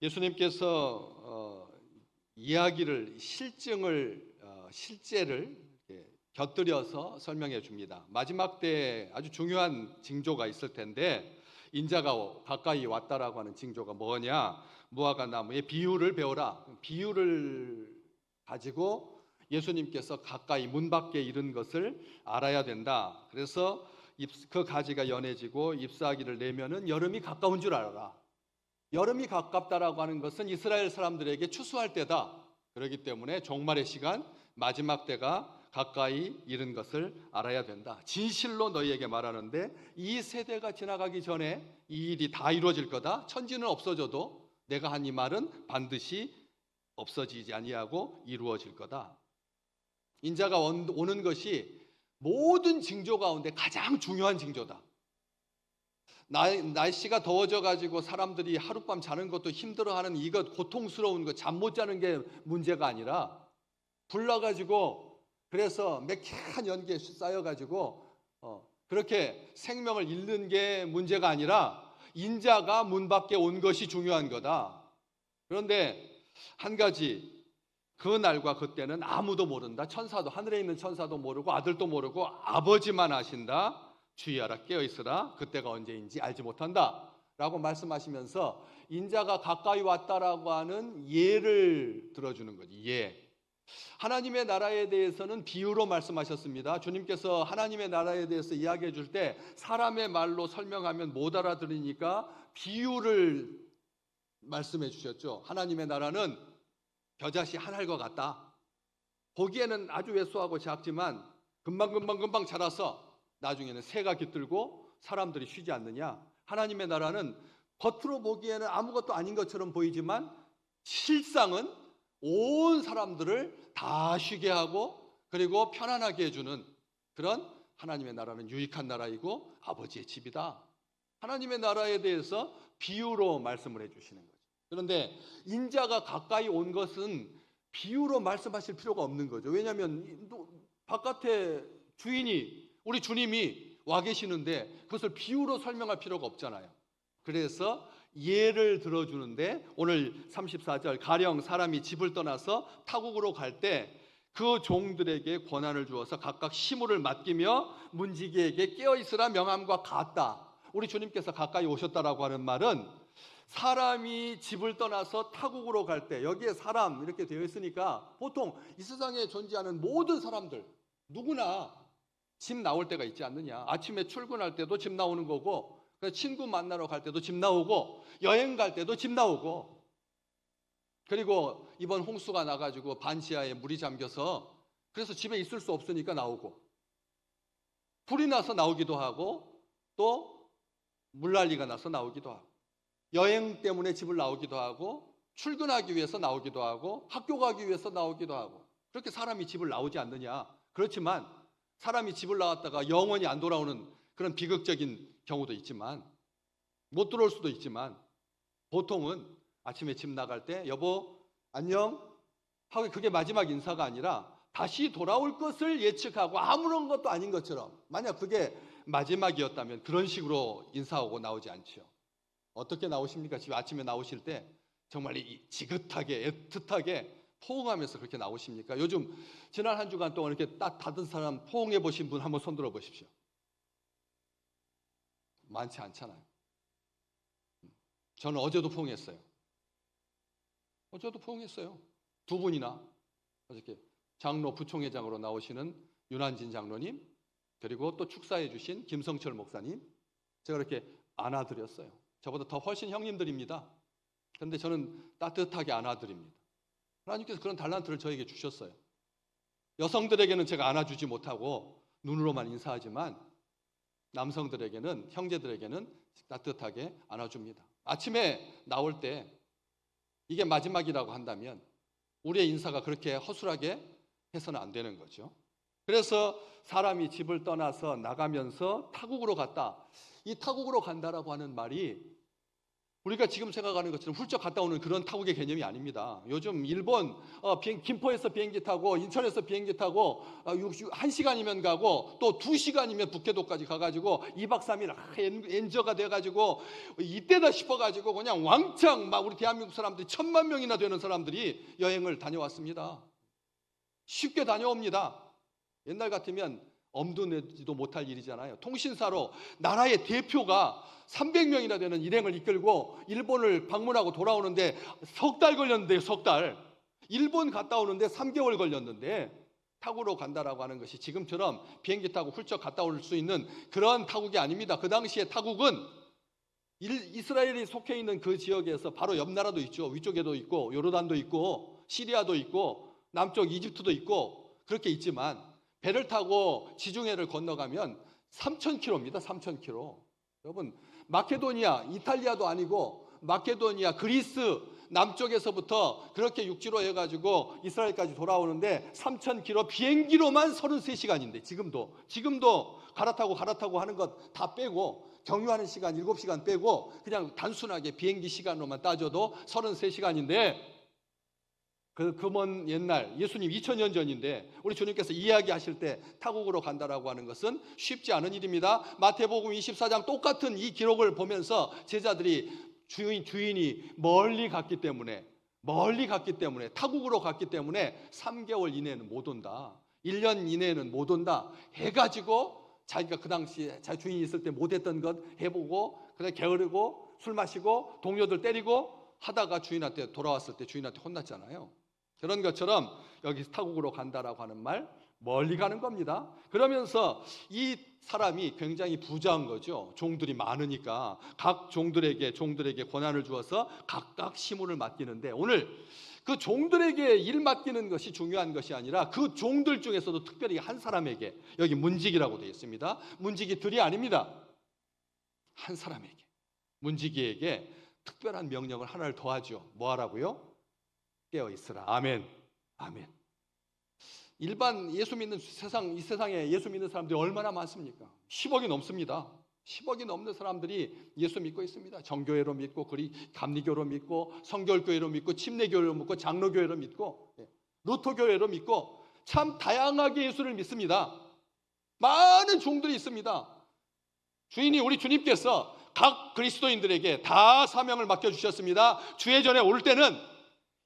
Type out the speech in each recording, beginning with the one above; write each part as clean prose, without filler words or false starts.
예수님께서 이야기를 실제를 이렇게 곁들여서 설명해 줍니다. 마지막 때 아주 중요한 징조가 있을 텐데 인자가 가까이 왔다라고 하는 징조가 뭐냐? 무화과 나무의 비유를 배워라. 비유를 가지고 예수님께서 가까이 문 밖에 이른 것을 알아야 된다. 그래서 그 가지가 연해지고 잎사귀를 내면은 여름이 가까운 줄 알아라. 여름이 가깝다라고 하는 것은 이스라엘 사람들에게 추수할 때다. 그렇기 때문에 종말의 시간, 마지막 때가 가까이 이른 것을 알아야 된다. 진실로 너희에게 말하는데 이 세대가 지나가기 전에 이 일이 다 이루어질 거다. 천지는 없어져도 내가 한 이 말은 반드시 없어지지 아니하고 이루어질 거다. 인자가 오는 것이 모든 징조 가운데 가장 중요한 징조다. 날씨가 더워져 가지고 사람들이 하룻밤 자는 것도 힘들어하는 이것, 고통스러운 것, 잠 못 자는 게 문제가 아니라 불나 가지고 그래서 매캐한 연기에 쌓여 가지고 그렇게 생명을 잃는 게 문제가 아니라 인자가 문 밖에 온 것이 중요한 거다. 그런데 한 가지, 그 날과 그때는 아무도 모른다. 천사도, 하늘에 있는 천사도 모르고 아들도 모르고 아버지만 아신다. 주의하라, 깨어있으라. 그때가 언제인지 알지 못한다 라고 말씀하시면서 인자가 가까이 왔다라고 하는 예를 들어주는 거지. 예. 하나님의 나라에 대해서는 비유로 말씀하셨습니다. 주님께서 하나님의 나라에 대해서 이야기해 줄 때 사람의 말로 설명하면 못 알아들으니까 비유를 말씀해 주셨죠. 하나님의 나라는 겨자씨 한 알과 같다. 보기에는 아주 왜소하고 작지만 금방 자라서 나중에는 새가 깃들고 사람들이 쉬지 않느냐. 하나님의 나라는 겉으로 보기에는 아무것도 아닌 것처럼 보이지만 실상은 온 사람들을 다 쉬게 하고 그리고 편안하게 해주는 그런 하나님의 나라는 유익한 나라이고 아버지의 집이다. 하나님의 나라에 대해서 비유로 말씀을 해주시는 거죠. 그런데 인자가 가까이 온 것은 비유로 말씀하실 필요가 없는 거죠. 왜냐하면 바깥에 주인이 우리 주님이 와 계시는데 그것을 비유로 설명할 필요가 없잖아요. 그래서 예를 들어주는데 오늘 34절 가령 사람이 집을 떠나서 타국으로 갈 때 그 종들에게 권한을 주어서 각각 시무를 맡기며 문지기에게 깨어있으라 명함과 같다. 우리 주님께서 가까이 오셨다라고 하는 말은 사람이 집을 떠나서 타국으로 갈 때 여기에 사람 이렇게 되어 있으니까 보통 이 세상에 존재하는 모든 사람들 누구나 집 나올 때가 있지 않느냐. 아침에 출근할 때도 집 나오는 거고 친구 만나러 갈 때도 집 나오고 여행 갈 때도 집 나오고 그리고 이번 홍수가 나가지고 반지하에 물이 잠겨서 그래서 집에 있을 수 없으니까 나오고 불이 나서 나오기도 하고 또 물난리가 나서 나오기도 하고 여행 때문에 집을 나오기도 하고 출근하기 위해서 나오기도 하고 학교 가기 위해서 나오기도 하고 그렇게 사람이 집을 나오지 않느냐. 그렇지만 사람이 집을 나왔다가 영원히 안 돌아오는 그런 비극적인 경우도 있지만 못 들어올 수도 있지만 보통은 아침에 집 나갈 때 여보 안녕 하고 그게 마지막 인사가 아니라 다시 돌아올 것을 예측하고 아무런 것도 아닌 것처럼 만약 그게 마지막이었다면 그런 식으로 인사하고 나오지 않죠. 어떻게 나오십니까? 집 아침에 나오실 때 정말 지긋하게 애틋하게 포옹하면서 그렇게 나오십니까? 요즘 지난 한 주간 동안 이렇게 딱 닫은 사람 포옹해 보신 분 한번 손 들어 보십시오. 많지 않잖아요. 저는 어제도 포옹했어요. 두 분이나 어저께 장로 부총회장으로 나오시는 윤한진 장로님 그리고 또 축사해 주신 김성철 목사님 제가 이렇게 안아드렸어요. 저보다 더 훨씬 형님들입니다. 그런데 저는 따뜻하게 안아드립니다. 하나님께서 그런 달란트를 저에게 주셨어요. 여성들에게는 제가 안아주지 못하고 눈으로만 인사하지만 남성들에게는 형제들에게는 따뜻하게 안아줍니다. 아침에 나올 때 이게 마지막이라고 한다면 우리의 인사가 그렇게 허술하게 해서는 안 되는 거죠. 그래서 사람이 집을 떠나서 나가면서 타국으로 갔다. 이 타국으로 간다라고 하는 말이 우리가 지금 생각하는 것처럼 훌쩍 갔다 오는 그런 타국의 개념이 아닙니다. 요즘 일본 김포에서 비행기 타고 인천에서 비행기 타고 1시간이면 가고 또 2시간이면 북해도까지 가가지고 2박 3일 엔저가 돼가지고 이때다 싶어가지고 그냥 왕창 막 우리 대한민국 사람들이 1000만 명이나 되는 사람들이 여행을 다녀왔습니다. 쉽게 다녀옵니다. 옛날 같으면 엄두 내지도 못할 일이잖아요. 통신사로 나라의 대표가 300명이나 되는 일행을 이끌고 일본을 방문하고 돌아오는데 석 달 걸렸는데, 석 달. 일본 갔다 오는데 3개월 걸렸는데 타국으로 간다라고 하는 것이 지금처럼 비행기 타고 훌쩍 갔다 올 수 있는 그런 타국이 아닙니다. 그 당시에 타국은 이스라엘이 속해 있는 그 지역에서 바로 옆 나라도 있죠. 위쪽에도 있고 요르단도 있고 시리아도 있고 남쪽 이집트도 있고 그렇게 있지만 배를 타고 지중해를 건너가면 3,000km입니다. 3,000km. 여러분, 마케도니아, 이탈리아도 아니고 마케도니아, 그리스 남쪽에서부터 그렇게 육지로 해가지고 이스라엘까지 돌아오는데 3,000km 비행기로만 33시간인데 지금도 갈아타고 하는 것 다 빼고 경유하는 시간 7시간 빼고 그냥 단순하게 비행기 시간으로만 따져도 33시간인데 그 먼 옛날 예수님 2000년 전인데 우리 주님께서 이야기하실 때 타국으로 간다라고 하는 것은 쉽지 않은 일입니다. 마태복음 24장 똑같은 이 기록을 보면서 제자들이 주인이 멀리 갔기 때문에 타국으로 갔기 때문에 3개월 이내에는 못 온다. 1년 이내에는 못 온다 해가지고 자기가 그 당시에 자기 주인이 있을 때 못했던 것 해보고 그냥 게으르고 술 마시고 동료들 때리고 하다가 주인한테 돌아왔을 때 주인한테 혼났잖아요. 그런 것처럼 여기 타국으로 간다라고 하는 말 멀리 가는 겁니다. 그러면서 이 사람이 굉장히 부자인 거죠. 종들이 많으니까 각 종들에게 권한을 주어서 각각 시문을 맡기는데 오늘 그 종들에게 일 맡기는 것이 중요한 것이 아니라 그 종들 중에서도 특별히 한 사람에게 여기 문지기라고 되어 있습니다. 문지기들이 아닙니다. 한 사람에게 문지기에게 특별한 명령을 하나를 더하죠. 뭐 하라고요? 깨어 있으라. 아멘. 아멘. 일반 예수 믿는 이 세상에 예수 믿는 사람들이 얼마나 많습니까? 10억이 넘습니다. 10억이 넘는 사람들이 예수 믿고 있습니다. 정교회로 믿고 감리교로 믿고 성결교회로 믿고 침례교회로 믿고 장로교회로 믿고 루터교회로 믿고 참 다양하게 예수를 믿습니다. 많은 종들이 있습니다. 우리 주님께서 각 그리스도인들에게 다 사명을 맡겨주셨습니다. 주의 전에 올 때는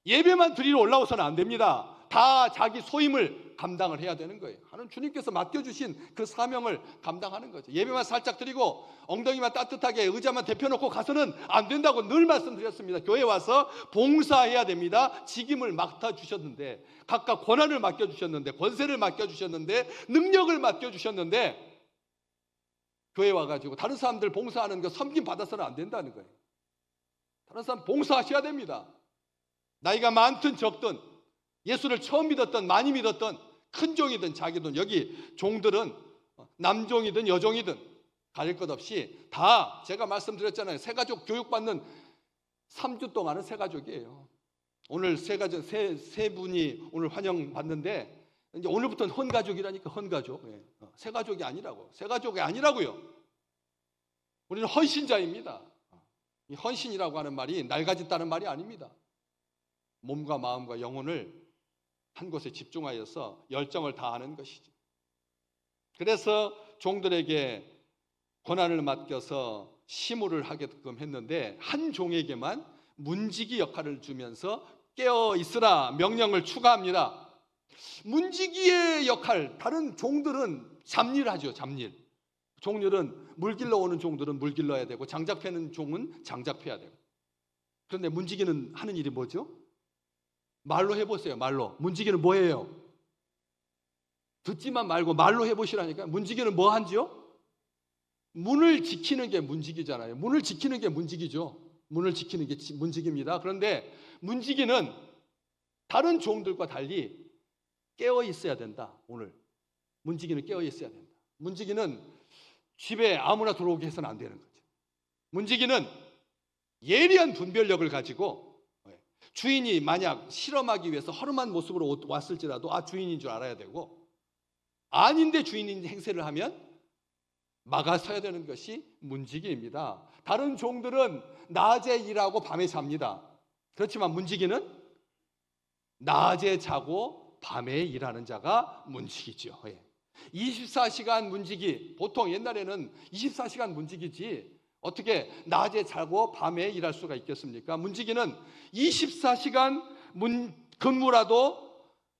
예배만 드리러 올라오서는 안 됩니다. 다 자기 소임을 감당을 해야 되는 거예요. 하는 주님께서 맡겨주신 그 사명을 감당하는 거죠. 예배만 살짝 드리고 엉덩이만 따뜻하게 의자만 대펴놓고 가서는 안 된다고 늘 말씀드렸습니다. 교회 와서 봉사해야 됩니다. 직임을 맡아주셨는데 각각 권한을 맡겨주셨는데 권세를 맡겨주셨는데 능력을 맡겨주셨는데 교회 와가지고 다른 사람들 봉사하는 거 섬김 받아서는 안 된다는 거예요. 다른 사람 봉사하셔야 됩니다. 나이가 많든 적든 예수를 처음 믿었던 많이 믿었던 큰 종이든 작이든 여기 종들은 남종이든 여종이든 가릴 것 없이 다 제가 말씀드렸잖아요. 새가족 교육받는 3주 동안은 새가족이에요. 오늘 세 분이 오늘 환영받는데 이제 오늘부터는 헌가족이라니까 헌가족. 새가족이 아니라고. 새가족이 아니라고요. 우리는 헌신자입니다. 이 헌신이라고 하는 말이 낡아졌다는 말이 아닙니다. 몸과 마음과 영혼을 한 곳에 집중하여서 열정을 다하는 것이죠. 그래서 종들에게 권한을 맡겨서 시무를 하게끔 했는데 한 종에게만 문지기 역할을 주면서 깨어 있으라 명령을 추가합니다. 문지기의 역할, 다른 종들은 잡일하죠. 잡일. 종들은 물 길러 오는 종들은 물 길러야 되고 장작 패는 종은 장작 패야 되고. 그런데 문지기는 하는 일이 뭐죠? 말로 해보세요. 말로. 문지기는 뭐예요? 듣지만 말고 말로 해보시라니까. 문지기는 뭐 한지요? 문을 지키는 게 문지기잖아요. 문을 지키는 게 문지기죠. 문을 지키는 게 문지기입니다. 그런데 문지기는 다른 종들과 달리 깨어 있어야 된다. 오늘 문지기는 깨어 있어야 된다. 문지기는 집에 아무나 들어오게 해서는 안 되는 거죠. 문지기는 예리한 분별력을 가지고 주인이 만약 실험하기 위해서 허름한 모습으로 왔을지라도 주인인 줄 알아야 되고 아닌데 주인인 행세를 하면 막아서야 되는 것이 문지기입니다. 다른 종들은 낮에 일하고 밤에 잡니다. 그렇지만 문지기는 낮에 자고 밤에 일하는 자가 문지기죠. 24시간 문지기, 보통 옛날에는 24시간 문지기지 어떻게 낮에 자고 밤에 일할 수가 있겠습니까? 문지기는 24시간 근무라도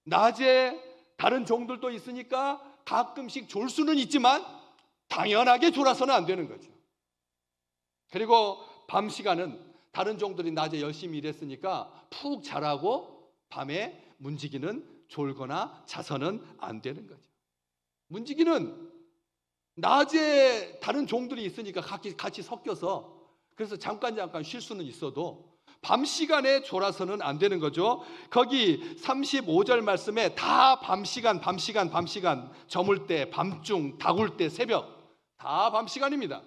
낮에 다른 종들도 있으니까 가끔씩 졸 수는 있지만 당연하게 졸아서는 안 되는 거죠. 그리고 밤 시간은 다른 종들이 낮에 열심히 일했으니까 푹 자라고 밤에 문지기는 졸거나 자서는 안 되는 거죠. 문지기는 낮에 다른 종들이 있으니까 같이 섞여서 그래서 잠깐 쉴 수는 있어도 밤 시간에 졸아서는 안 되는 거죠. 거기 35절 말씀에 다 밤 시간, 저물 때, 밤중, 다굴 때, 새벽 다 밤 시간입니다.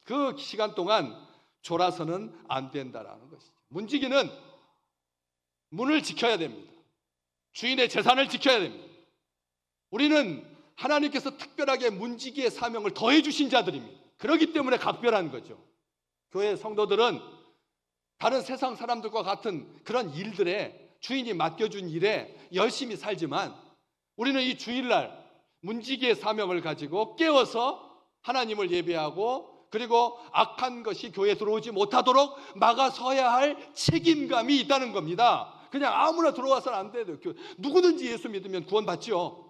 그 시간 동안 졸아서는 안 된다라는 것이죠. 문지기는 문을 지켜야 됩니다. 주인의 재산을 지켜야 됩니다. 우리는 하나님께서 특별하게 문지기의 사명을 더해 주신 자들입니다. 그렇기 때문에 각별한 거죠. 교회 성도들은 다른 세상 사람들과 같은 그런 일들에 주인이 맡겨준 일에 열심히 살지만 우리는 이 주일날 문지기의 사명을 가지고 깨어서 하나님을 예배하고 그리고 악한 것이 교회에 들어오지 못하도록 막아서야 할 책임감이 있다는 겁니다. 그냥 아무나 들어와서는 안 돼요. 누구든지 예수 믿으면 구원받죠.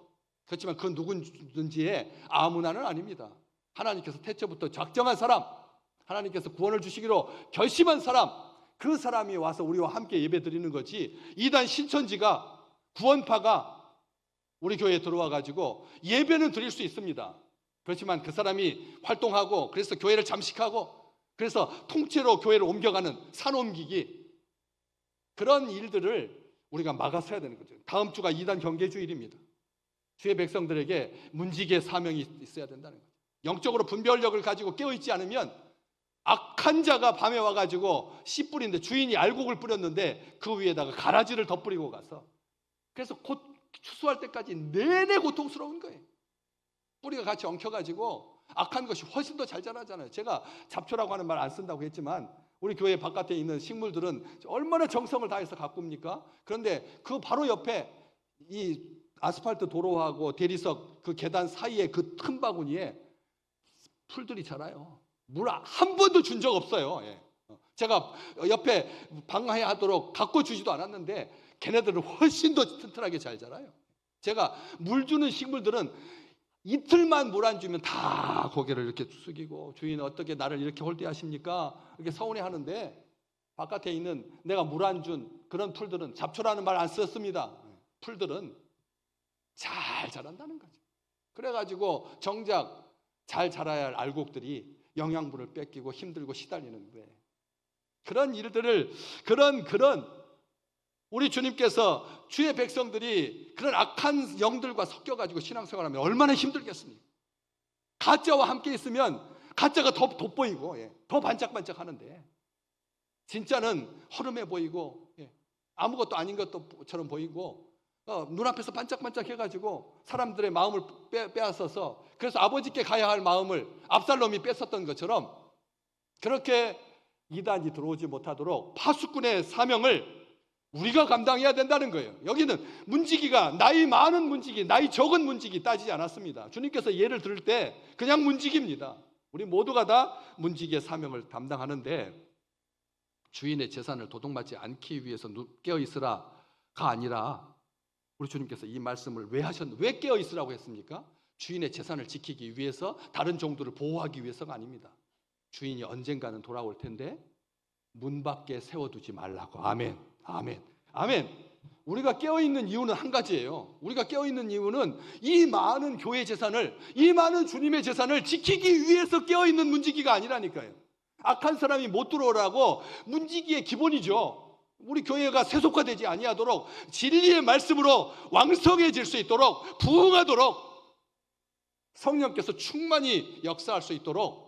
그렇지만 그 누구든지의 아무나는 아닙니다. 하나님께서 태초부터 작정한 사람, 하나님께서 구원을 주시기로 결심한 사람, 그 사람이 와서 우리와 함께 예배 드리는 거지 이단 신천지가 구원파가 우리 교회에 들어와 가지고 예배는 드릴 수 있습니다. 그렇지만 그 사람이 활동하고 그래서 교회를 잠식하고 그래서 통째로 교회를 옮겨가는 산옮기기 그런 일들을 우리가 막아서야 되는 거죠. 다음 주가 이단 경계주일입니다. 주의 백성들에게 문지기의 사명이 있어야 된다는 거죠. 영적으로 분별력을 가지고 깨어있지 않으면 악한 자가 밤에 와가지고 씨 뿌리는데 주인이 알곡을 뿌렸는데 그 위에다가 가라지를 덧뿌리고 가서 그래서 곧 추수할 때까지 내내 고통스러운 거예요. 뿌리가 같이 엉켜가지고 악한 것이 훨씬 더 잘 자라잖아요. 제가 잡초라고 하는 말 안 쓴다고 했지만 우리 교회 바깥에 있는 식물들은 얼마나 정성을 다해서 가꿉니까? 그런데 그 바로 옆에 이 아스팔트 도로하고 대리석 그 계단 사이에 그 틈 바구니에 풀들이 자라요. 물 한 번도 준 적 없어요. 제가 옆에 방해하도록 가꿔주지도 않았는데 걔네들은 훨씬 더 튼튼하게 잘 자라요. 제가 물 주는 식물들은 이틀만 물 안 주면 다 고개를 이렇게 숙이고 주인 어떻게 나를 이렇게 홀대하십니까? 이렇게 서운해하는데 바깥에 있는 내가 물 안 준 그런 풀들은 잡초라는 말 안 썼습니다. 풀들은 잘 자란다는 거죠. 그래가지고 정작 잘 자라야 할 알곡들이 영양분을 뺏기고 힘들고 시달리는데 그런 일들을 그런 우리 주님께서 주의 백성들이 그런 악한 영들과 섞여가지고 신앙생활하면 얼마나 힘들겠습니까? 가짜와 함께 있으면 가짜가 더 돋보이고 더 반짝반짝 하는데 진짜는 허름해 보이고 아무것도 아닌 것처럼 보이고 눈앞에서 반짝반짝 해가지고 사람들의 마음을 빼앗아서 그래서 아버지께 가야 할 마음을 압살롬이 뺏었던 것처럼 그렇게 이단이 들어오지 못하도록 파수꾼의 사명을 우리가 감당해야 된다는 거예요. 여기는 문지기가 나이 많은 문지기, 나이 적은 문지기 따지지 않았습니다. 주님께서 예를 들을 때 그냥 문지기입니다. 우리 모두가 다 문지기의 사명을 담당하는데 주인의 재산을 도둑맞지 않기 위해서 깨어있으라가 아니라 우리 주님께서 이 말씀을 왜 깨어있으라고 했습니까? 주인의 재산을 지키기 위해서 다른 종들을 보호하기 위해서가 아닙니다. 주인이 언젠가는 돌아올 텐데 문 밖에 세워두지 말라고. 아멘. 아멘. 아멘. 우리가 깨어있는 이유는 한 가지예요. 우리가 깨어있는 이유는 이 많은 교회 재산을 이 많은 주님의 재산을 지키기 위해서 깨어있는 문지기가 아니라니까요. 악한 사람이 못 들어오라고 문지기의 기본이죠. 우리 교회가 세속화되지 아니하도록 진리의 말씀으로 왕성해질 수 있도록 부흥하도록 성령께서 충만히 역사할 수 있도록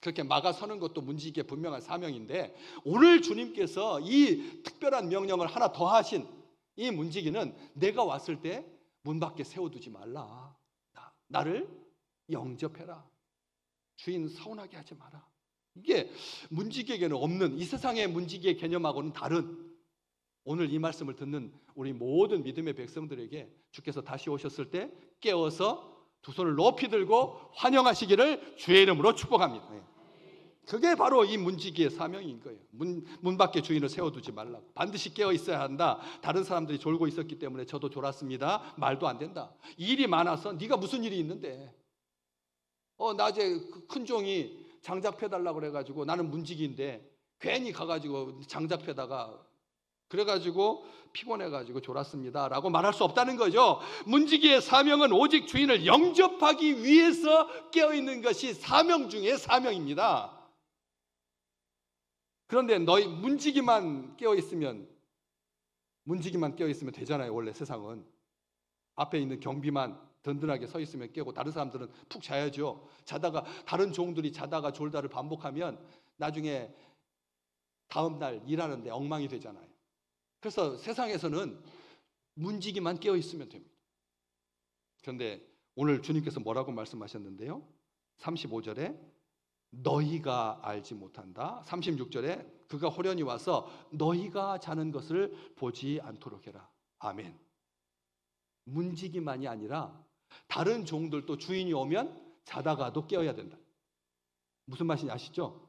그렇게 막아서는 것도 문지기의 분명한 사명인데 오늘 주님께서 이 특별한 명령을 하나 더 하신 이 문지기는 내가 왔을 때 문 밖에 세워두지 말라. 나를 영접해라. 주인 서운하게 하지 마라. 이게 문지기에게는 없는, 이 세상의 문지기의 개념하고는 다른, 오늘 이 말씀을 듣는 우리 모든 믿음의 백성들에게 주께서 다시 오셨을 때 깨어서 두 손을 높이 들고 환영하시기를 주의 이름으로 축복합니다. 그게 바로 이 문지기의 사명인 거예요. 문 밖에 주인을 세워두지 말라고. 반드시 깨어 있어야 한다. 다른 사람들이 졸고 있었기 때문에 저도 졸았습니다. 말도 안 된다. 일이 많아서 네가 무슨 일이 있는데, 낮에 큰 종이 장작 펴달라고 그래가지고 나는 문지기인데 괜히 가가지고 장작 펴다가 그래가지고 피곤해가지고 졸았습니다 라고 말할 수 없다는 거죠. 문지기의 사명은 오직 주인을 영접하기 위해서 깨어있는 것이 사명 중에 사명입니다. 그런데 너희 문지기만 깨어있으면 되잖아요. 원래 세상은 앞에 있는 경비만 든든하게 서 있으면 깨고 다른 사람들은 푹 자야죠. 자다가 다른 종들이 자다가 졸다를 반복하면 나중에 다음 날 일하는데 엉망이 되잖아요. 그래서 세상에서는 문지기만 깨어 있으면 됩니다. 그런데 오늘 주님께서 뭐라고 말씀하셨는데요? 35절에 너희가 알지 못한다. 36절에 그가 호련히 와서 너희가 자는 것을 보지 않도록 해라. 아멘. 문지기만이 아니라 다른 종들도 주인이 오면 자다가도 깨어야 된다. 무슨 말인지 아시죠?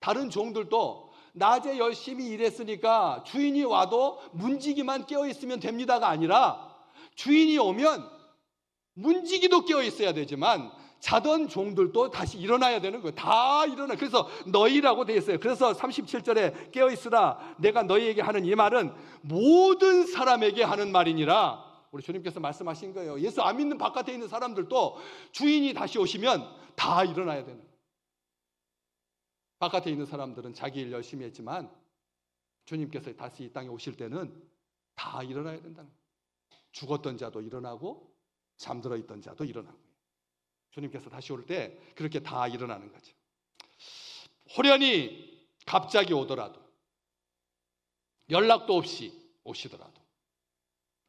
다른 종들도 낮에 열심히 일했으니까 주인이 와도 문지기만 깨어 있으면 됩니다가 아니라 주인이 오면 문지기도 깨어 있어야 되지만 자던 종들도 다시 일어나야 되는 거예요. 다 일어나. 그래서 너희라고 되어 있어요. 그래서 37절에 깨어 있으라 내가 너희에게 하는 이 말은 모든 사람에게 하는 말이니라. 우리 주님께서 말씀하신 거예요. 예수 안 믿는 바깥에 있는 사람들도 주인이 다시 오시면 다 일어나야 되는 거예요. 바깥에 있는 사람들은 자기 일 열심히 했지만 주님께서 다시 이 땅에 오실 때는 다 일어나야 된다는 거예요. 죽었던 자도 일어나고 잠들어 있던 자도 일어나고 주님께서 다시 올 때 그렇게 다 일어나는 거죠. 호련히 갑자기 오더라도 연락도 없이 오시더라도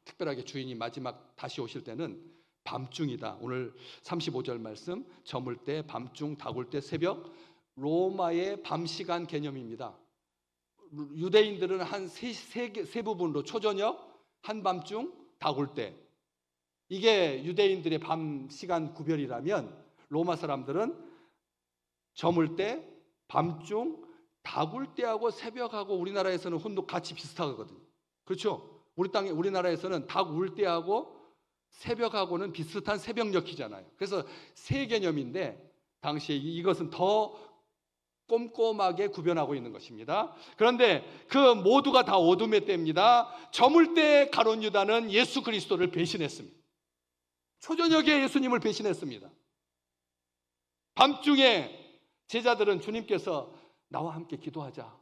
특별하게 주인이 마지막 다시 오실 때는 밤중이다. 오늘 35절 말씀 저물 때, 밤중, 다굴 때, 새벽 로마의 밤 시간 개념입니다. 유대인들은 한 세 부분으로 초저녁, 한밤중, 다굴 때 이게 유대인들의 밤 시간 구별이라면 로마 사람들은 저물 때, 밤중, 다굴 때하고 새벽하고 우리나라에서는 혼도 같이 비슷하거든요. 그렇죠? 우리나라에서는 닭 울 때하고 새벽하고는 비슷한 새벽녘이잖아요. 그래서 세 개념인데 당시에 이것은 더 꼼꼼하게 구별하고 있는 것입니다. 그런데 그 모두가 다 어둠의 때입니다. 저물 때 가룟 유다는 예수 그리스도를 배신했습니다. 초저녁에 예수님을 배신했습니다. 밤중에 제자들은 주님께서 나와 함께 기도하자,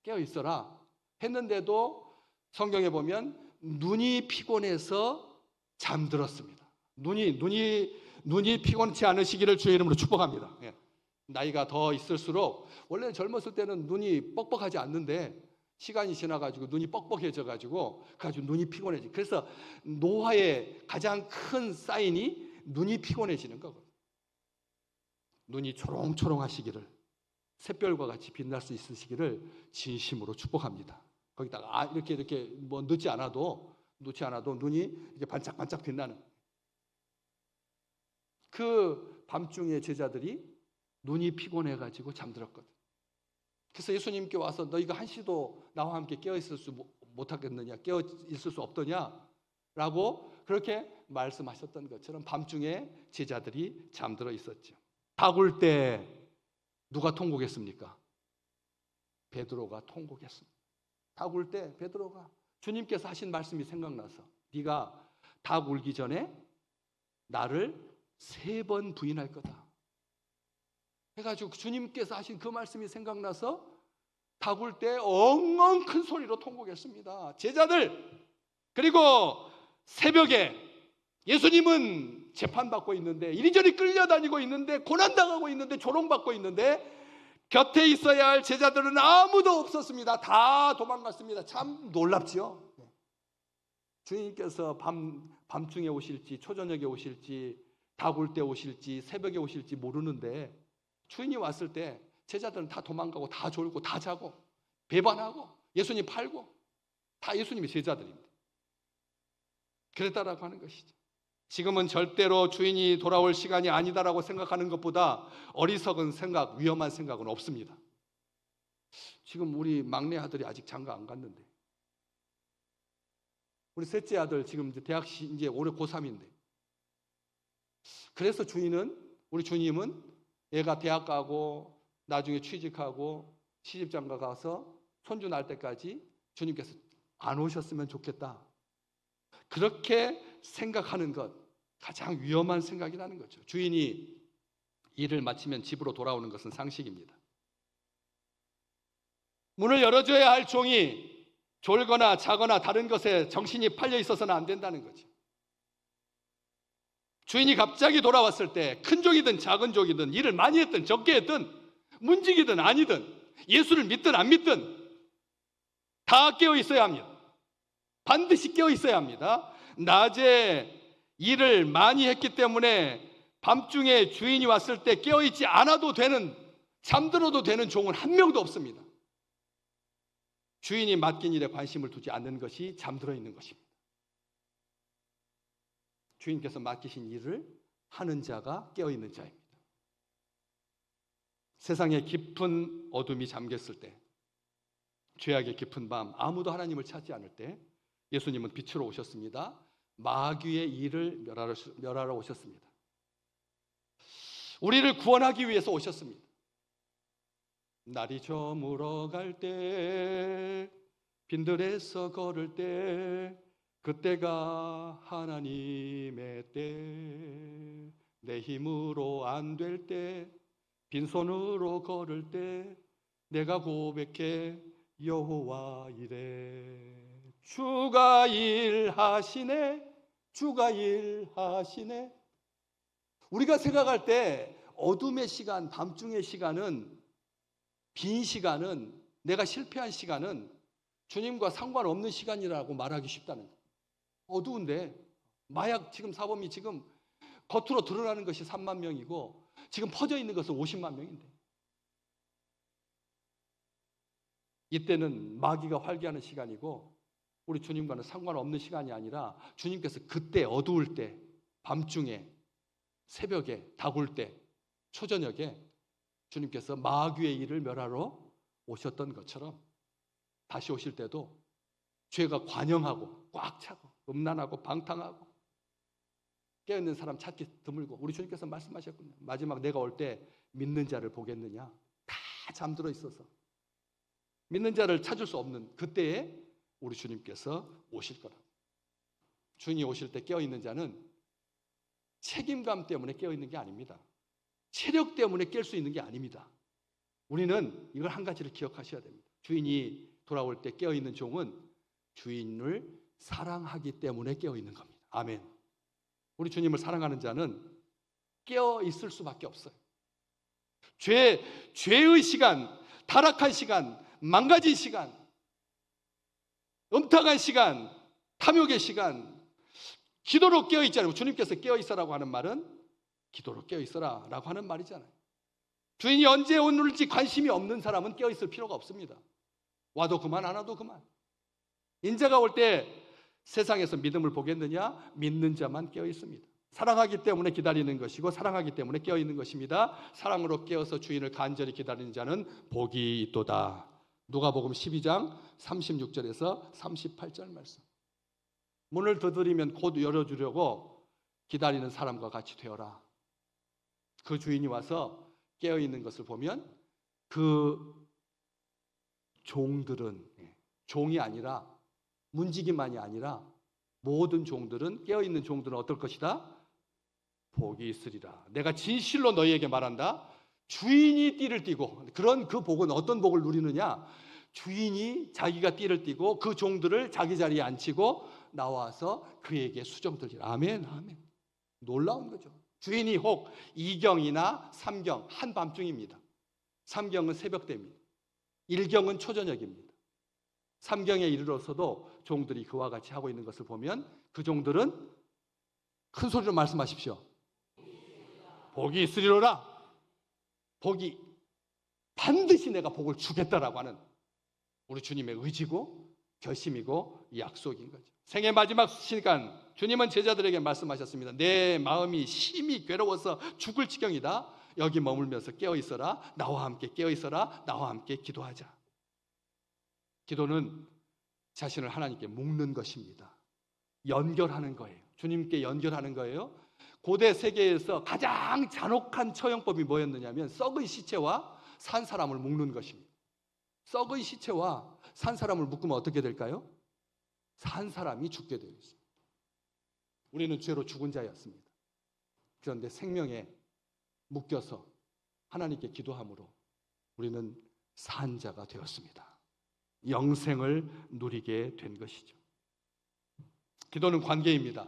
깨어 있어라 했는데도 성경에 보면 눈이 피곤해서 잠들었습니다. 눈이 피곤치 않으시기를 주의 이름으로 축복합니다. 나이가 더 있을수록 원래는 젊었을 때는 눈이 뻑뻑하지 않는데 시간이 지나가지고 눈이 뻑뻑해져가지고 눈이 피곤해지. 그래서 노화의 가장 큰 사인이 눈이 피곤해지는 거거든요. 눈이 초롱초롱하시기를 샛별과 같이 빛날 수 있으시기를 진심으로 축복합니다. 거기다가 이렇게 뭐 넣지 않아도 눈이 이렇게 반짝반짝 빛나는 그 밤중에 제자들이 눈이 피곤해가지고 잠들었거든. 그래서 예수님께 와서 너희가 한시도 나와 함께 깨어 있을 수 못하겠느냐, 깨어 있을 수 없더냐라고 그렇게 말씀하셨던 것처럼 밤중에 제자들이 잠들어 있었죠. 다굴 때 누가 통곡했습니까? 베드로가 통곡했습니다. 닭 울 때 베드로가 주님께서 하신 말씀이 생각나서 네가 닭 울기 전에 나를 3번 부인할 거다 해가지고 주님께서 하신 그 말씀이 생각나서 닭 울 때 엉엉 큰 소리로 통곡했습니다. 제자들. 그리고 새벽에 예수님은 재판받고 있는데 이리저리 끌려다니고 있는데 고난당하고 있는데 조롱받고 있는데 곁에 있어야 할 제자들은 아무도 없었습니다. 다 도망갔습니다. 참 놀랍지요. 주님께서 밤중에 오실지 초저녁에 오실지 닭 울 때 오실지 새벽에 오실지 모르는데 주인이 왔을 때 제자들은 다 도망가고 다 졸고 다 자고 배반하고 예수님 팔고 다 예수님의 제자들입니다. 그랬다라고 하는 것이죠. 지금은 절대로 주인이 돌아올 시간이 아니다라고 생각하는 것보다 어리석은 생각, 위험한 생각은 없습니다. 지금 우리 막내 아들이 아직 장가 안 갔는데, 우리 셋째 아들 지금 이제 올해 고3인데, 그래서 우리 주님은 애가 대학 가고 나중에 취직하고 시집장가 가서 손주 낳을 때까지 주님께서 안 오셨으면 좋겠다, 그렇게 생각하는 것, 가장 위험한 생각이라는 거죠. 주인이 일을 마치면 집으로 돌아오는 것은 상식입니다. 문을 열어줘야 할 종이 졸거나 자거나 다른 것에 정신이 팔려 있어서는 안 된다는 거죠. 주인이 갑자기 돌아왔을 때 큰 족이든 작은 족이든 일을 많이 했든 적게 했든 문직이든 아니든 예수를 믿든 안 믿든 다 깨어 있어야 합니다. 반드시 깨어 있어야 합니다. 낮에 일을 많이 했기 때문에 밤중에 주인이 왔을 때 깨어 있지 않아도 되는, 잠들어도 되는 종은 한 명도 없습니다. 주인이 맡긴 일에 관심을 두지 않는 것이 잠들어 있는 것입니다. 주인께서 맡기신 일을 하는 자가 깨어 있는 자입니다. 세상에 깊은 어둠이 잠겼을 때, 죄악의 깊은 밤, 아무도 하나님을 찾지 않을 때 예수님은 빛으로 오셨습니다. 마귀의 일을 멸하러 오셨습니다. 우리를 구원하기 위해서 오셨습니다. 날이 저물어 갈 때, 빈들에서 걸을 때, 그때가 하나님의 때, 내 힘으로 안 될 때, 빈손으로 걸을 때, 내가 고백해 여호와 이래. 주가 일하시네, 주가 일하시네. 우리가 생각할 때 어둠의 시간, 밤중의 시간은, 빈 시간은, 내가 실패한 시간은 주님과 상관없는 시간이라고 말하기 쉽다는 거예요. 어두운데 마약 지금 사범이 지금 겉으로 드러나는 것이 3만 명이고 지금 퍼져 있는 것은 50만 명인데, 이때는 마귀가 활개하는 시간이고 우리 주님과는 상관없는 시간이 아니라 주님께서 그때 어두울 때, 밤중에, 새벽에, 다굴 때, 초저녁에 주님께서 마귀의 일을 멸하러 오셨던 것처럼 다시 오실 때도 죄가 관영하고 꽉 차고 음란하고 방탕하고 깨어있는 사람 찾기 드물고, 우리 주님께서 말씀하셨군요. 마지막 내가 올 때 믿는 자를 보겠느냐. 다 잠들어 있어서 믿는 자를 찾을 수 없는 그때에 우리 주님께서 오실 거라. 주님이 오실 때 깨어있는 자는 책임감 때문에 깨어있는 게 아닙니다. 체력 때문에 깰 수 있는 게 아닙니다. 우리는 이걸 한 가지를 기억하셔야 됩니다. 주인이 돌아올 때 깨어있는 종은 주인을 사랑하기 때문에 깨어있는 겁니다. 아멘. 우리 주님을 사랑하는 자는 깨어있을 수밖에 없어요. 죄의 시간, 타락한 시간, 망가진 시간, 음탕한 시간, 탐욕의 시간, 기도로 깨어있잖아요. 주님께서 깨어있어라고 하는 말은 기도로 깨어있어라 라고 하는 말이잖아요. 주인이 언제 오는지 관심이 없는 사람은 깨어있을 필요가 없습니다. 와도 그만, 안 와도 그만. 인자가 올 때 세상에서 믿음을 보겠느냐? 믿는 자만 깨어있습니다. 사랑하기 때문에 기다리는 것이고 사랑하기 때문에 깨어있는 것입니다. 사랑으로 깨어서 주인을 간절히 기다리는 자는 복이 있도다. 누가복음 12장 36절에서 38절 말씀. 문을 두드리면 곧 열어주려고 기다리는 사람과 같이 되어라. 그 주인이 와서 깨어있는 것을 보면 그 종들은, 종이 아니라, 문지기만이 아니라 모든 종들은, 깨어있는 종들은 어떨 것이다? 복이 있으리라. 내가 진실로 너희에게 말한다. 주인이 띠를 띠고, 그런 그 복은 어떤 복을 누리느냐? 주인이 자기가 띠를 띠고 그 종들을 자기 자리에 앉히고 나와서 그에게 수정 들리라. 아멘, 아멘. 놀라운 거죠. 주인이 혹 2경이나 3경, 한밤중입니다. 3경은 새벽 때입니다. 1경은 초저녁입니다. 3경에 이르러서도 종들이 그와 같이 하고 있는 것을 보면 그 종들은 큰 소리로 말씀하십시오. 복이 있으리로라. 복이 반드시 내가 복을 주겠다라고 하는 우리 주님의 의지고 결심이고 약속인 거죠. 생애 마지막 시간 주님은 제자들에게 말씀하셨습니다. 내 마음이 심히 괴로워서 죽을 지경이다. 여기 머물면서 깨어 있어라. 나와 함께 깨어 있어라. 나와 함께 기도하자. 기도는 자신을 하나님께 묶는 것입니다. 연결하는 거예요. 주님께 연결하는 거예요. 고대 세계에서 가장 잔혹한 처형법이 뭐였느냐면 썩은 시체와 산 사람을 묶는 것입니다. 썩은 시체와 산 사람을 묶으면 어떻게 될까요? 산 사람이 죽게 되어 있습니다. 우리는 죄로 죽은 자였습니다. 그런데 생명에 묶여서 하나님께 기도함으로 우리는 산 자가 되었습니다. 영생을 누리게 된 것이죠. 기도는 관계입니다.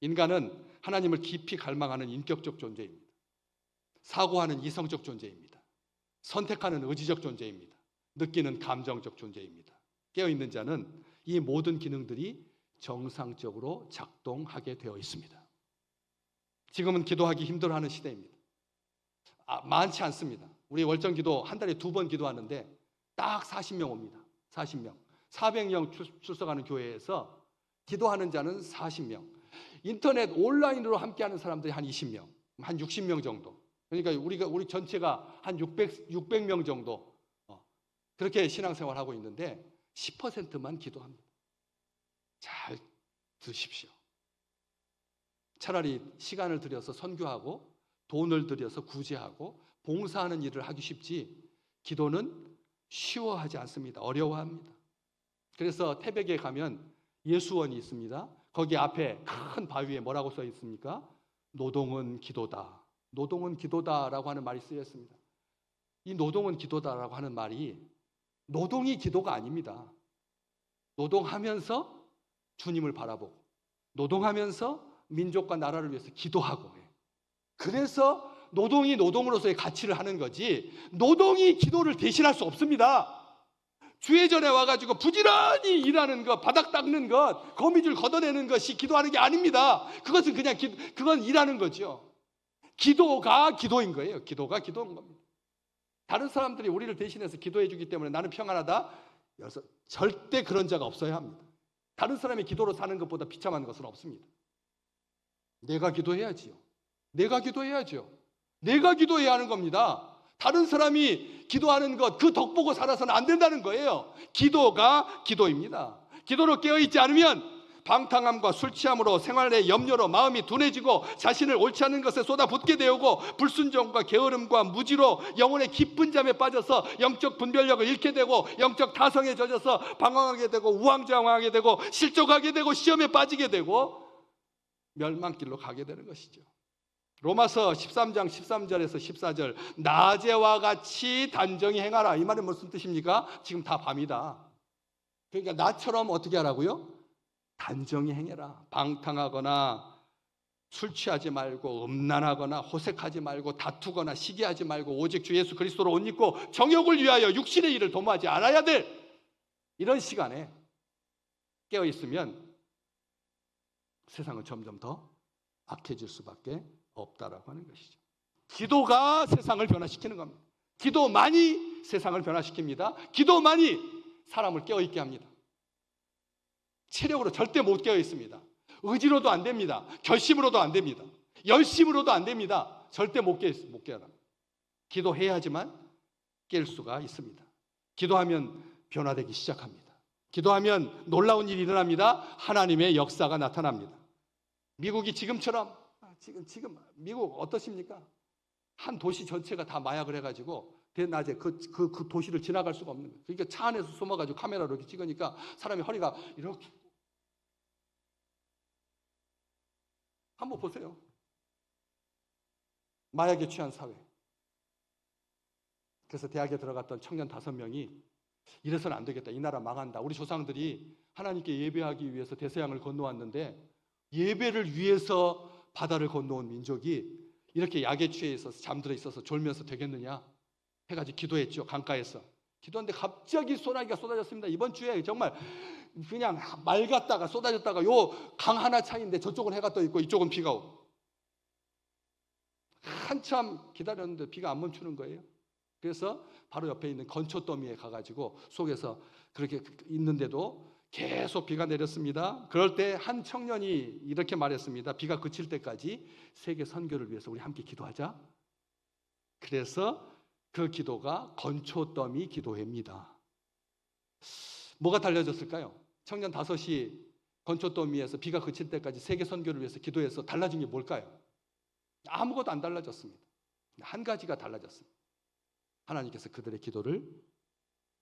인간은 하나님을 깊이 갈망하는 인격적 존재입니다. 사고하는 이성적 존재입니다. 선택하는 의지적 존재입니다. 느끼는 감정적 존재입니다. 깨어있는 자는 이 모든 기능들이 정상적으로 작동하게 되어 있습니다. 지금은 기도하기 힘들어하는 시대입니다. 많지 않습니다. 우리 월정기도 한 달에 2번 기도하는데 딱 40명 옵니다. 40명. 400명 출석하는 교회에서 기도하는 자는 40명. 인터넷 온라인으로 함께하는 사람들이 한 20명, 한 60명 정도. 그러니까 우리 전체가 한 600명 정도 그렇게 신앙생활하고 있는데 10%만 기도합니다. 잘 드십시오. 차라리 시간을 들여서 선교하고 돈을 들여서 구제하고 봉사하는 일을 하기 쉽지 기도는 쉬워하지 않습니다. 어려워합니다. 그래서 태백에 가면 예수원이 있습니다. 거기 앞에 큰 바위에 뭐라고 써 있습니까? 노동은 기도다. 노동은 기도다라고 하는 말이 쓰여 있습니다. 이 노동은 기도다라고 하는 말이 노동이 기도가 아닙니다. 노동하면서 주님을 바라보고 노동하면서 민족과 나라를 위해서 기도하고 그래서 노동이 노동으로서의 가치를 하는 거지 노동이 기도를 대신할 수 없습니다. 주회전에 와가지고 부지런히 일하는 것, 바닥 닦는 것, 거미줄 걷어내는 것이 기도하는 게 아닙니다. 그것은 그냥 그건 일하는 거죠. 기도가 기도인 거예요. 기도가 기도인 겁니다. 다른 사람들이 우리를 대신해서 기도해 주기 때문에 나는 평안하다. 그래서 절대 그런 자가 없어야 합니다. 다른 사람이 기도로 사는 것보다 비참한 것은 없습니다. 내가 기도해야지요. 내가 기도해야죠. 내가 기도해야 하는 겁니다. 다른 사람이 기도하는 것, 그 덕 보고 살아서는 안 된다는 거예요. 기도가 기도입니다. 기도로 깨어있지 않으면 방탕함과 술 취함으로 생활의 염려로 마음이 둔해지고 자신을 옳지 않은 것에 쏟아붓게 되고 불순종과 게으름과 무지로 영혼의 깊은 잠에 빠져서 영적 분별력을 잃게 되고 영적 타성에 젖어서 방황하게 되고 우왕좌왕하게 되고 실족하게 되고 시험에 빠지게 되고 멸망길로 가게 되는 것이죠. 로마서 13장 13절에서 14절 낮에와 같이 단정히 행하라. 이 말은 무슨 뜻입니까? 지금 다 밤이다. 그러니까 나처럼 어떻게 하라고요? 단정히 행해라. 방탕하거나 술 취하지 말고 음란하거나 호색하지 말고 다투거나 시기하지 말고 오직 주 예수 그리스도로 옷 입고 정욕을 위하여 육신의 일을 도모하지 않아야 될 이런 시간에 깨어있으면 세상은 점점 더 악해질 수밖에 없다라고 하는 것이죠. 기도가 세상을 변화시키는 겁니다. 기도만이 세상을 변화시킵니다. 기도만이 사람을 깨어있게 합니다. 체력으로 절대 못 깨어있습니다. 의지로도 안 됩니다. 결심으로도 안 됩니다. 열심으로도 안 됩니다. 절대 못 깨어나. 기도해야지만 깰 수가 있습니다. 기도하면 변화되기 시작합니다. 기도하면 놀라운 일이 일어납니다. 하나님의 역사가 나타납니다. 미국이 지금처럼 지금 미국 어떠십니까? 한 도시 전체가 다 마약을 해가지고 대낮에 그 도시를 지나갈 수가 없는 거예요. 그러니까 차 안에서 숨어가지고 카메라로 이렇게 찍으니까 사람이 허리가 이렇게 한번 보세요. 마약에 취한 사회. 그래서 대학에 들어갔던 청년 5명이 이래서는 안 되겠다. 이 나라 망한다. 우리 조상들이 하나님께 예배하기 위해서 대서양을 건너왔는데 예배를 위해서 바다를 건너온 민족이 이렇게 약에 취해 있어서 잠들어 있어서 졸면서 되겠느냐 해가지고 기도했죠. 강가에서 기도하는데 갑자기 소나기가 쏟아졌습니다. 이번 주에 정말 그냥 맑았다가 쏟아졌다가 요 강 하나 차이인데 저쪽은 해가 떠 있고 이쪽은 비가 오고 한참 기다렸는데 비가 안 멈추는 거예요. 그래서 바로 옆에 있는 건초 더미에 가가지고 속에서 그렇게 있는데도 계속 비가 내렸습니다. 그럴 때 한 청년이 이렇게 말했습니다. 비가 그칠 때까지 세계 선교를 위해서 우리 함께 기도하자. 그래서 그 기도가 건초 더미 기도회입니다. 뭐가 달라졌을까요? 청년 5이 건초 더미에서 비가 그칠 때까지 세계 선교를 위해서 기도해서 달라진 게 뭘까요? 아무것도 안 달라졌습니다. 한 가지가 달라졌습니다. 하나님께서 그들의 기도를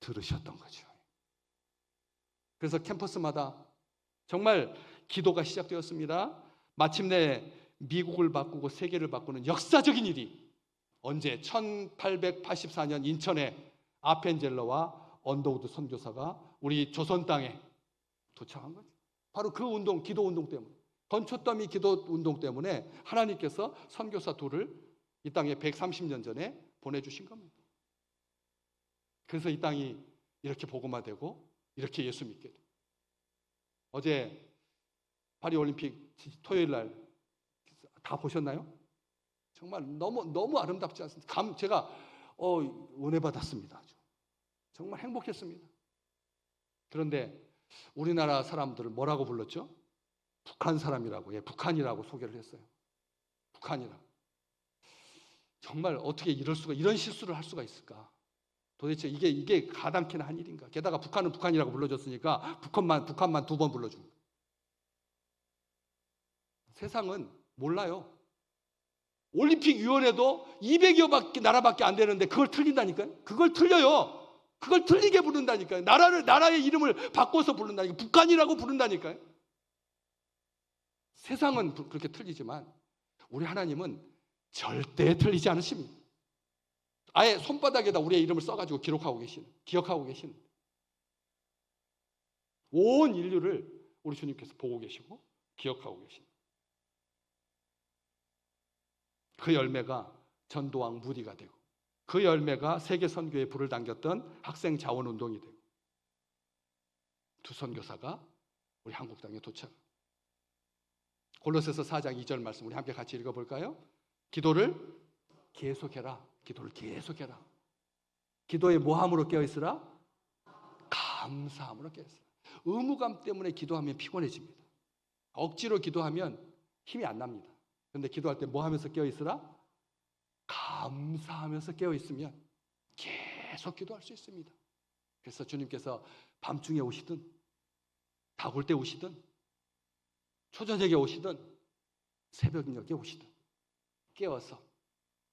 들으셨던 거죠. 그래서 캠퍼스마다 정말 기도가 시작되었습니다. 마침내 미국을 바꾸고 세계를 바꾸는 역사적인 일이 언제 1884년 인천에 아펜젤러와 언더우드 선교사가 우리 조선 땅에 도착한 거죠. 바로 그 운동, 기도 운동 때문에, 건초더미 기도 운동 때문에 하나님께서 선교사 둘을 이 땅에 130년 전에 보내주신 겁니다. 그래서 이 땅이 이렇게 복음화되고 이렇게 예수 믿게 돼요. 어제 파리올림픽 토요일 날 다 보셨나요? 정말 너무 아름답지 않습니까? 제가 은혜 받았습니다. 정말 행복했습니다. 그런데 우리나라 사람들을 뭐라고 불렀죠? 북한 사람이라고, 북한이라고 소개를 했어요. 북한이라고. 정말 어떻게 이럴 수가, 이런 실수를 할 수가 있을까? 도대체 이게 가당키나 한 일인가? 게다가 북한은 북한이라고 불러줬으니까 북한만 2번 불러준 거예요. 세상은 몰라요. 올림픽위원회도 200여 나라밖에 안 되는데 그걸 틀린다니까요. 그걸 틀려요. 그걸 틀리게 부른다니까요. 나라의 이름을 바꿔서 부른다니까요. 북한이라고 부른다니까요. 세상은 그렇게 틀리지만 우리 하나님은 절대 틀리지 않으십니다. 아예 손바닥에다 우리의 이름을 써가지고 기억하고 계시는 온 인류를 우리 주님께서 보고 계시고 기억하고 계십니다. 그 열매가 전도왕 무디가 되고 그 열매가 세계 선교에 불을 당겼던 학생 자원 운동이 되고 두 선교사가 우리 한국 땅에 도착. 골로새서 4장 2절 말씀 우리 함께 같이 읽어볼까요? 기도를 계속해라. 기도를 계속해라. 기도에 뭐함으로 깨어있으라? 감사함으로 깨어있으라. 의무감 때문에 기도하면 피곤해집니다. 억지로 기도하면 힘이 안 납니다. 그런데 기도할 때 뭐 하면서 깨어있으라? 감사하면서 깨어있으면 계속 기도할 수 있습니다. 그래서 주님께서 밤중에 오시든 다굴 때 오시든 초저녁에 오시든 새벽녘에 오시든 깨어서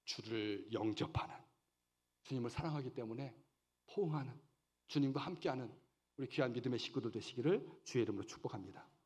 주를 영접하는, 주님을 사랑하기 때문에 포옹하는, 주님과 함께하는 우리 귀한 믿음의 식구들 되시기를 주의 이름으로 축복합니다.